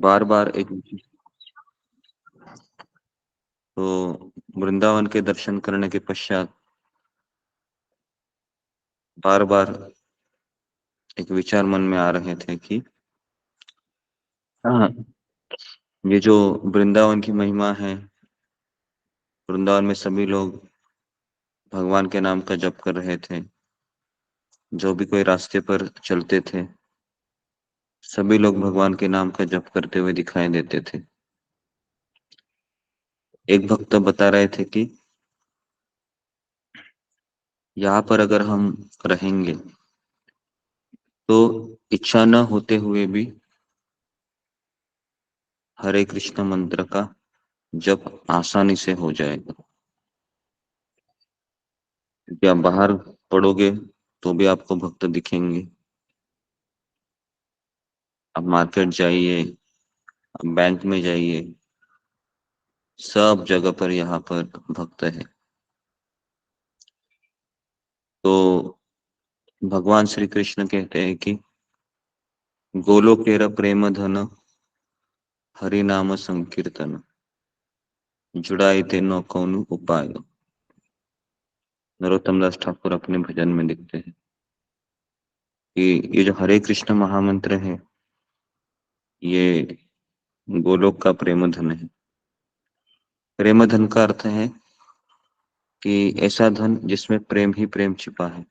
बार बार एक तो वृंदावन के दर्शन करने के पश्चात बार बार एक विचार मन में आ रहे थे कि हाँ, ये जो वृंदावन की महिमा है, वृंदावन में सभी लोग भगवान के नाम का जप कर रहे थे। जो भी कोई रास्ते पर चलते थे, सभी लोग भगवान के नाम का जप करते हुए दिखाई देते थे। एक भक्त बता रहे थे कि यहाँ पर अगर हम रहेंगे तो इच्छा न होते हुए भी हरे कृष्ण मंत्र का जप आसानी से हो जाएगा। क्योंकि आप बाहर पढ़ोगे तो भी आपको भक्त दिखेंगे। आप मार्केट जाइए, आप बैंक में जाइए, सब जगह पर यहाँ पर भक्त है। तो भगवान श्री कृष्ण कहते हैं कि गोलोकेर प्रेम धन हरि नाम संकीर्तन जुड़ाई ते न कौनु उपाय। नरोत्तम दास ठाकुर अपने भजन में लिखते हैं कि ये जो हरे कृष्ण महामंत्र है, ये गोलोक का प्रेम धन है। प्रेम धन का अर्थ है कि ऐसा धन जिसमें प्रेम ही प्रेम छिपा है।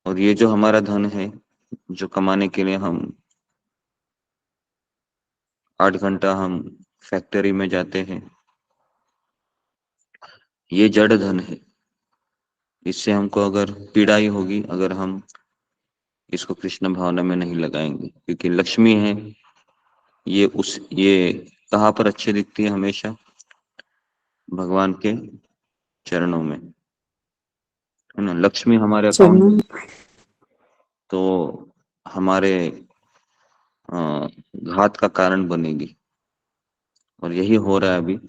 और ये जो हमारा धन है, जो कमाने के लिए हम 8 घंटा हम फैक्ट्री में जाते हैं, ये जड़ धन है। इससे हमको अगर पीड़ा ही होगी अगर हम इसको कृष्ण भावना में नहीं लगाएंगे। क्योंकि लक्ष्मी है, ये कहाँ पर अच्छी दिखती है हमेशा? भगवान के चरणों में, है ना। लक्ष्मी हमारे अकाउंट चरणों में तो हमारे घात का कारण बनेगी। और यही हो रहा है अभी।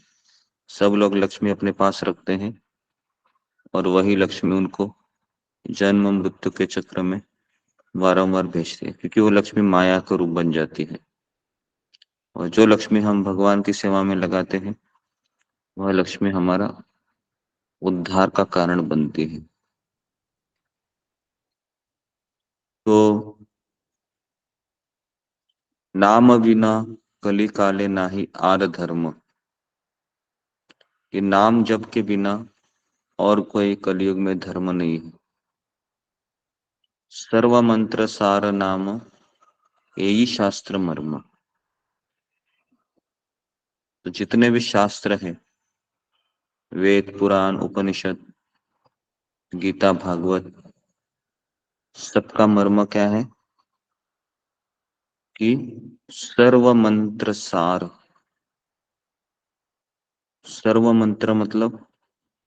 सब लोग लक्ष्मी अपने पास रखते हैं और वही लक्ष्मी उनको जन्म मृत्यु के चक्र में वारंवार भेजती है, क्योंकि वो लक्ष्मी माया का रूप बन जाती है। और जो लक्ष्मी हम भगवान की सेवा में लगाते हैं, वह लक्ष्मी हमारा उद्धार का कारण बनती है। तो नाम बिना कली काले नाही आर धर्म, ये नाम जप के बिना और कोई कलयुग में धर्म नहीं है। सर्व मंत्र सार नाम यही शास्त्र मर्म। तो जितने भी शास्त्र हैं, वेद पुराण उपनिषद गीता भागवत, सबका मर्म क्या है कि सर्व मंत्र सार। सर्व मंत्र मतलब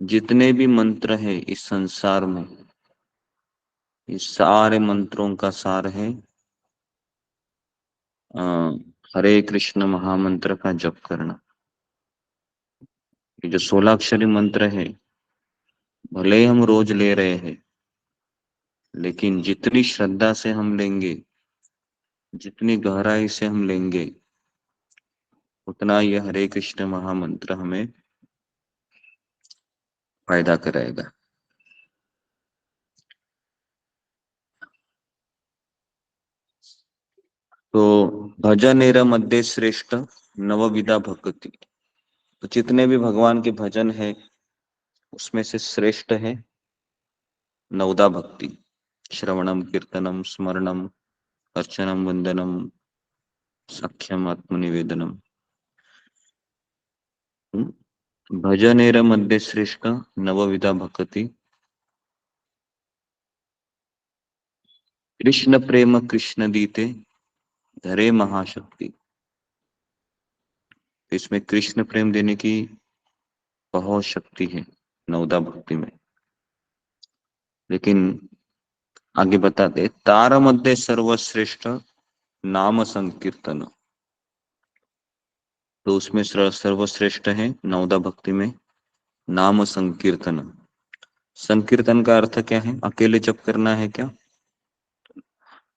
जितने भी मंत्र है इस संसार में, इस सारे मंत्रों का सार है अ, हरे कृष्ण महामंत्र का जप करना। ये जो 16 अक्षरी मंत्र है, भले ही हम रोज ले रहे हैं, लेकिन जितनी श्रद्धा से हम लेंगे, जितनी गहराई से हम लेंगे, उतना ये हरे कृष्ण महामंत्र हमें फायदा कराएगा। तो भजन मध्य श्रेष्ठ नवविधा भक्ति। तो जितने भी भगवान के भजन है, उसमें से श्रेष्ठ है नवदा भक्ति। श्रवणम कीर्तनम स्मरणम अर्चनम वंदनम सख्यम आत्मनिवेदनम। भजनेर मध्य श्रेष्ठ नवविधा भक्ति कृष्ण प्रेम कृष्ण दीते धरे महाशक्ति। इसमें कृष्ण प्रेम देने की बहुत शक्ति है नवदा भक्ति में। लेकिन आगे बताते तार मध्य सर्वश्रेष्ठ नाम संकीर्तन। तो उसमें सर्वश्रेष्ठ है नवदा भक्ति में नाम संकीर्तन। संकीर्तन का अर्थ क्या है? अकेले जप करना है क्या?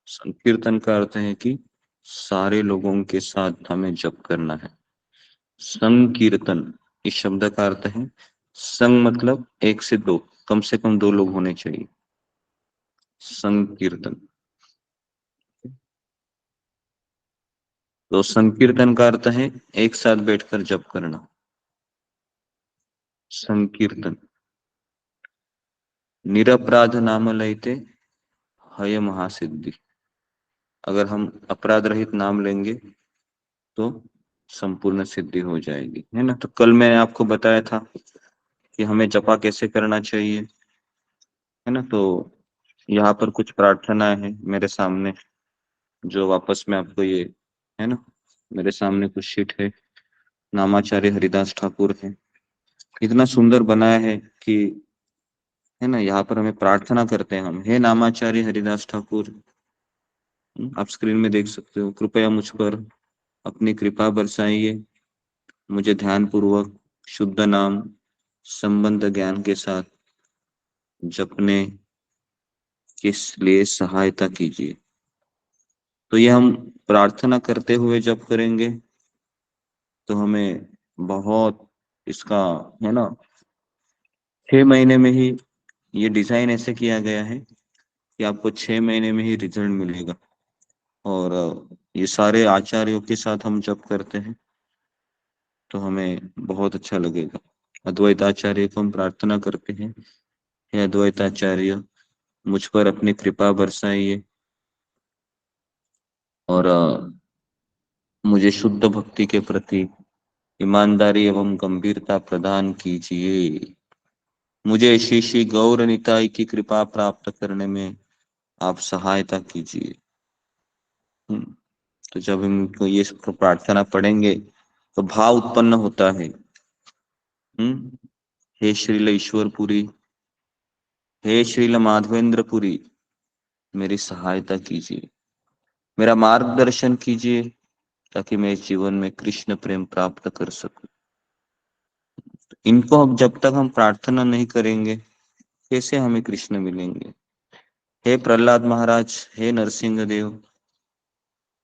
संकीर्तन का अर्थ है कि सारे लोगों के साथ हमें जप करना है। संकीर्तन, इस शब्द का अर्थ है संग, मतलब एक से दो, कम से कम दो लोग होने चाहिए। संकीर्तन, तो संकीर्तन का अर्थ है एक साथ बैठकर जप करना। संकीर्तन। निरपराध नाम लयते हय महासिद्धि। अगर हम अपराध रहित नाम लेंगे तो संपूर्ण सिद्धि हो जाएगी, है ना। तो कल मैंने आपको बताया था कि हमें जपा कैसे करना चाहिए, है ना। तो यहाँ पर कुछ प्रार्थनाएं हैं मेरे सामने, जो वापस में आपको ये, है ना, मेरे सामने कुछ शीट है। नामाचार्य हरिदास ठाकुर है, इतना सुंदर बनाया है कि, है ना, यहाँ पर हमें प्रार्थना करते हैं हम, हे नामाचार्य हरिदास ठाकुर, आप स्क्रीन में देख सकते हो, कृपया मुझ पर अपनी कृपा बरसाइए, मुझे ध्यान पूर्वक शुद्ध नाम संबंध ज्ञान के साथ जपने के लिए सहायता कीजिए। तो ये हम प्रार्थना करते हुए जप करेंगे तो हमें बहुत इसका, है ना, 6 महीने में ही, ये डिजाइन ऐसे किया गया है कि आपको 6 महीने में ही रिजल्ट मिलेगा। और ये सारे आचार्यों के साथ हम जब करते हैं तो हमें बहुत अच्छा लगेगा। अद्वैत आचार्य को हम प्रार्थना करते हैं, हे अद्वैत आचार्य, मुझ पर अपनी कृपा बरसाइए और मुझे शुद्ध भक्ति के प्रति ईमानदारी एवं गंभीरता प्रदान कीजिए। मुझे श्री श्री गौर निताई की कृपा प्राप्त करने में आप सहायता कीजिए। हम्म, तो जब हम इनको ये सब प्रार्थना पढ़ेंगे तो भाव उत्पन्न होता है। हे श्रील ईश्वरपुरी, हे श्रील माधवेंद्रपुरी, मेरी सहायता कीजिए, मेरा मार्गदर्शन कीजिए, ताकि मैं इस जीवन में कृष्ण प्रेम प्राप्त कर सकूं। इनको हम जब तक हम प्रार्थना नहीं करेंगे, कैसे हमें कृष्ण मिलेंगे। हे प्रहलाद महाराज, हे नरसिंह देव,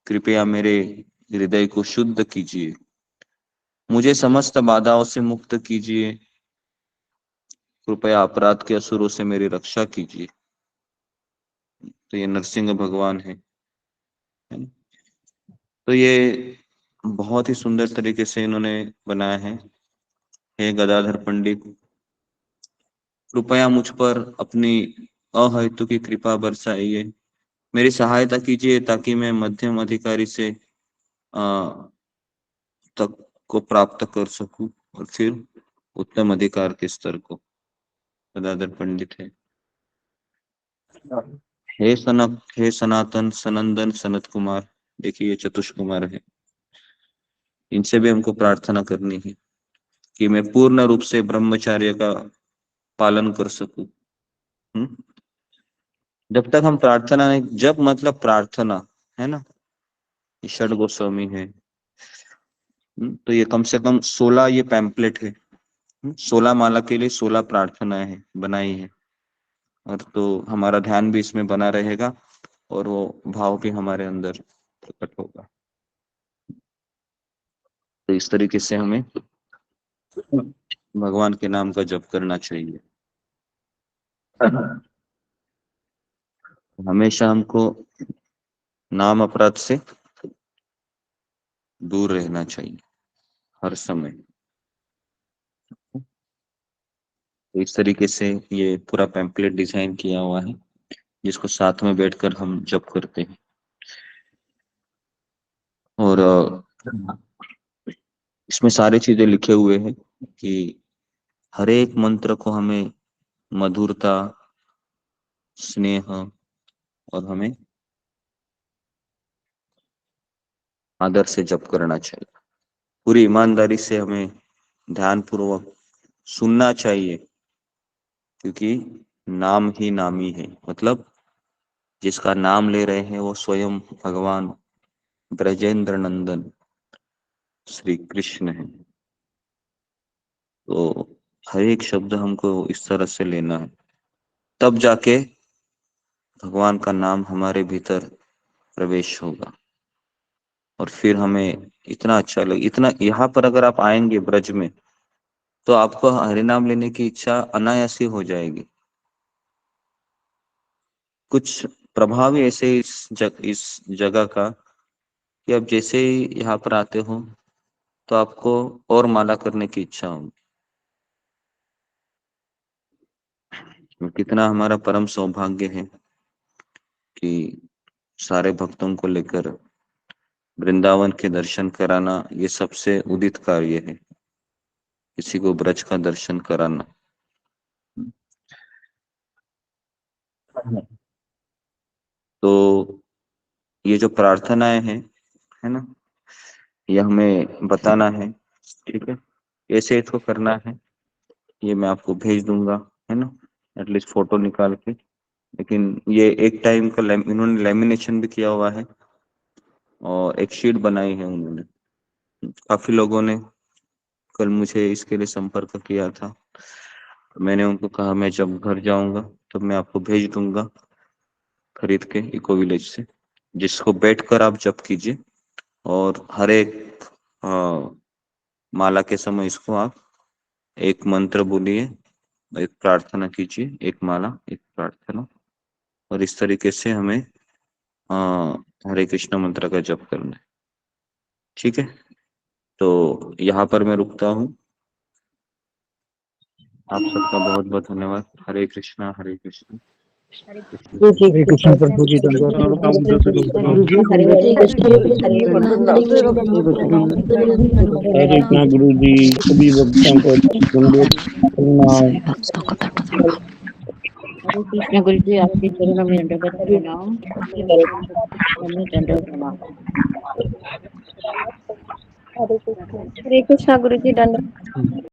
कृपया मेरे हृदय को शुद्ध कीजिए, मुझे समस्त बाधाओं से मुक्त कीजिए, कृपया अपराध के असुरों से मेरी रक्षा कीजिए। तो ये नरसिंह भगवान है ना? तो ये बहुत ही सुंदर तरीके से इन्होंने बनाया है। हे गदाधर पंडित, कृपया मुझ पर अपनी अहेतु की कृपा बरसाइए, मेरी सहायता कीजिए, ताकि मैं मध्यम अधिकारी से तक को प्राप्त कर सकूं और फिर उत्तम अधिकार के स्तर को। गदाधर पंडित है। हे सनक, हे सनातन सनंदन सनत कुमार, देखिए ये चतुष कुमार है, इनसे भी हमको प्रार्थना करनी है कि मैं पूर्ण रूप से ब्रह्मचर्य का पालन कर सकूं। हम्म? जब तक हम प्रार्थना नहीं, जब मतलब प्रार्थना, है ना, ये षड गोस्वामी है। तो ये कम से कम 16 ये पैम्पलेट है। 16 माला के लिए 16 प्रार्थनाएं हैं बनाई है। और तो हमारा ध्यान भी इसमें बना रहेगा और वो भाव भी हमारे अंदर प्रकट होगा। तो इस तरीके से हमें भगवान के नाम का जप करना चाहिए। हमेशा हमको नाम अपराध से दूर रहना चाहिए हर समय। तो इस तरीके से ये पूरा पैम्पलेट डिजाइन किया हुआ है, जिसको साथ में बैठकर हम जप करते हैं। और इसमें सारी चीजें लिखे हुए हैं कि हर एक मंत्र को हमें मधुरता, स्नेह और हमें आदर से जप करना चाहिए। पूरी ईमानदारी से हमें ध्यान पूर्वक सुनना चाहिए, क्योंकि नाम ही नामी है, मतलब जिसका नाम ले रहे हैं वो स्वयं भगवान ब्रजेंद्र नंदन श्री कृष्ण है। तो हर एक शब्द हमको इस तरह से लेना है, तब जाके भगवान का नाम हमारे भीतर प्रवेश होगा। और फिर हमें इतना अच्छा लगे, इतना यहाँ पर अगर आप आएंगे ब्रज में तो आपको हरि नाम लेने की इच्छा अनायास ही हो जाएगी। कुछ प्रभाव ही ऐसे इस जगह का कि आप जैसे ही यहाँ पर आते हो तो आपको और माला करने की इच्छा होगी। कितना हमारा परम सौभाग्य है कि सारे भक्तों को लेकर वृंदावन के दर्शन कराना, ये सबसे उदित कार्य है, किसी को ब्रज का दर्शन कराना। तो ये जो प्रार्थनाएं हैं, है ना, ये हमें बताना है, ठीक है, कैसे इसको करना है ये मैं आपको भेज दूंगा, है ना, एटलीस्ट फोटो निकाल के। लेकिन ये एक टाइम का इन्होंने लेमिनेशन भी किया हुआ है और एक शीट बनाई है उन्होंने। काफी लोगों ने कल मुझे इसके लिए संपर्क किया था, तो मैंने उनको कहा मैं जब घर जाऊंगा तो मैं आपको भेज दूंगा खरीद के इको विलेज से, जिसको बैठकर आप जप कीजिए और हर एक माला के समय इसको आप एक मंत्र बोलिए, एक प्रार्थना कीजिए, एक माला एक प्रार्थना, और इस तरीके से हमें हरे कृष्ण मंत्र का जप करना है। ठीक है, तो यहाँ पर मैं रुकता हूँ। आप सबका बहुत बहुत धन्यवाद। हरे कृष्णा हरे कृष्णा कृष्ण कृष्ण। हरे कृष्ण प्रभु जी दंडवत प्रणाम। गुरु जी हरे कृष्णा गुरु जी सभी भक्तों को दंडवत प्रणाम। हरे कृष्ण गुरु जी, आपके चरणों में दंडवत प्रणाम। दंडवत प्रणाम। हरे कृष्णा गुरु जी दंड